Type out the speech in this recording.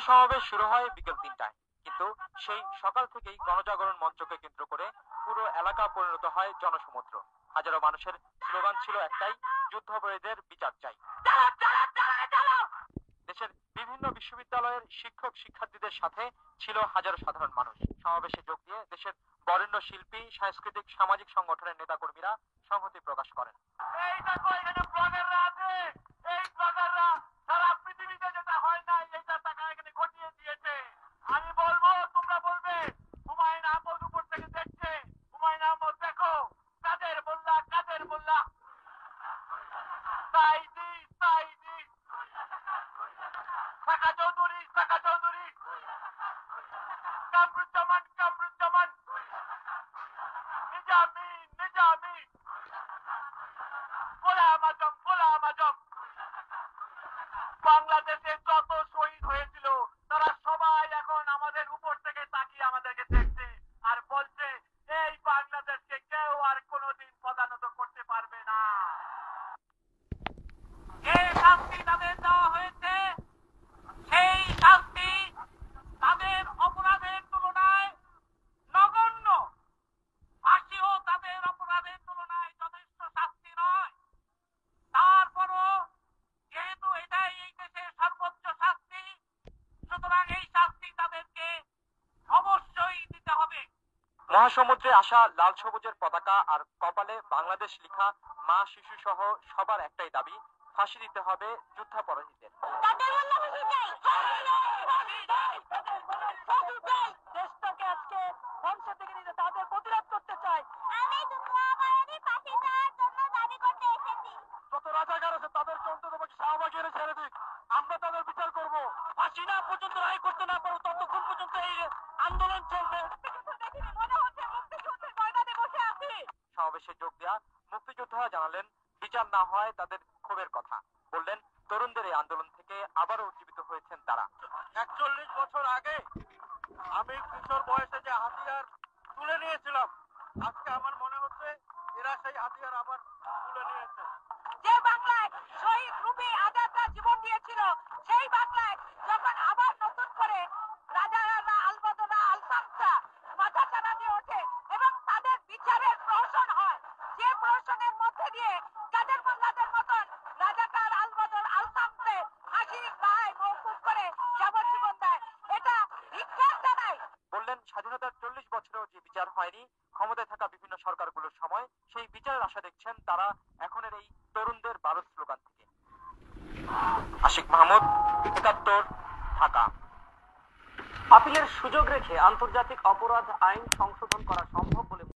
মহাসমাবেশ শুরু হয় বিকেল ৩টায়, কিন্তু সেই সকাল থেকেই গণজাগরণ মঞ্চকে কেন্দ্র করে পুরো এলাকা পরিণত হয় জনসমুদ্র। হাজারো মানুষের স্লোগান ছিল একটাই, যুদ্ধাপরাধীদের বিচার চাই। দেশের বিভিন্ন বিশ্ববিদ্যালয়ের শিক্ষক শিক্ষার্থীদের সাথে ছিল হাজারো সাধারণ মানুষ। সমাবেশে যোগ দিয়ে দেশের বরেণ্য শিল্পী, সাংস্কৃতিক, সামাজিক সংগঠনের নেতাকর্মীরা সংহতি প্রকাশ করেন। বাংলাদেশে যত শহীদ হয়েছিল তারা সবাই এখন আমাদের উপর থেকে তাকিয়ে আমাদেরকে দেখছে আর বলছে এই বাংলাদেশকে কেউ আর কোনোদিন পদানত করতে পারবে না। যে শাস্তি তাদের দেওয়া হয়েছে সেই শাস্তি তাদের অপরাধের তুলনায় নগণ্য। ফাঁসিও তাদের অপরাধের তুলনায় যথেষ্ট শাস্তি নয়। তারপরও যেহেতু এটাই এই দেশের সর্বোচ্চ শাস্তি, সুতরাং এই শাস্তি তাদেরকে অবশ্যই দিতে হবে। মহাসমুদ্রে আসা লাল সবুজের পতাকা আর কপালে বাংলাদেশ লেখা মা শিশু সহ সবার একটাই দাবি, ফাঁসি দিতে হবে যুদ্ধাপরাধীদের। দেশটাকে আজকে ধ্বংসের দিকে নিতে তাদের প্রতিরোধ করতে চাই। যত রাজাকার আছে তাদেরকে অন্তত শাহবাগে ছেড়ে দিক, আমরা তাদের বিচার করব। ফাঁসি না পর্যন্ত রায় করতে না পারবো ততক্ষণ পর্যন্ত এই আন্দোলন চলবে। সমাবেশে যোগ দেয়া মুক্তিযোদ্ধারা জানালেন, বিচার না হয় তাদের ক্ষোভের কথা। বললেন, তরুণদের এই আন্দোলন থেকে আবারও উজ্জীবিত হয়েছেন তারা। ৪১ বছর আগে আমি কিশোর বয়সে যে হাতিয়ার তুলে নিয়েছিলাম, আজকে আমার মনে হচ্ছে এরা সেই হাতিয়ার আবার তুলে নিয়েছে। যে বাংলায় শহীদ রুবি আজাদরা জীবন দিয়েছিল, সেই বাংলায় যখন আবার নতুন করে রাজারা আলবদরা আলসামসা মাথা চারা দিয়ে ওঠে এবং তাদের বিচারের প্রহসন হয়, যে প্রহসনের মধ্যে দিয়ে কাদের মোল্লাদের মতন রাজাকার আলবদর আলসামসে ফাঁসির রায় মওকুফ করে যাবজ্জীবন দেয়, এটা ধিক্কার জানাই। বললেন, স্বাধীনতার ৪০ বছরেও যে বিচার হয়নি ক্ষমতায় থাকা বিভিন্ন সরকারগুলোর সময়, সেই বিচারের আশা দেখছেন তারা এখনের এই তরুণদের বারুদ স্লোগান থেকে। আশিক মাহমুদ, ৭১, ঢাকা। আপিলের সুযোগ রেখে আন্তর্জাতিক অপরাধ আইন সংশোধন করা সম্ভব বলে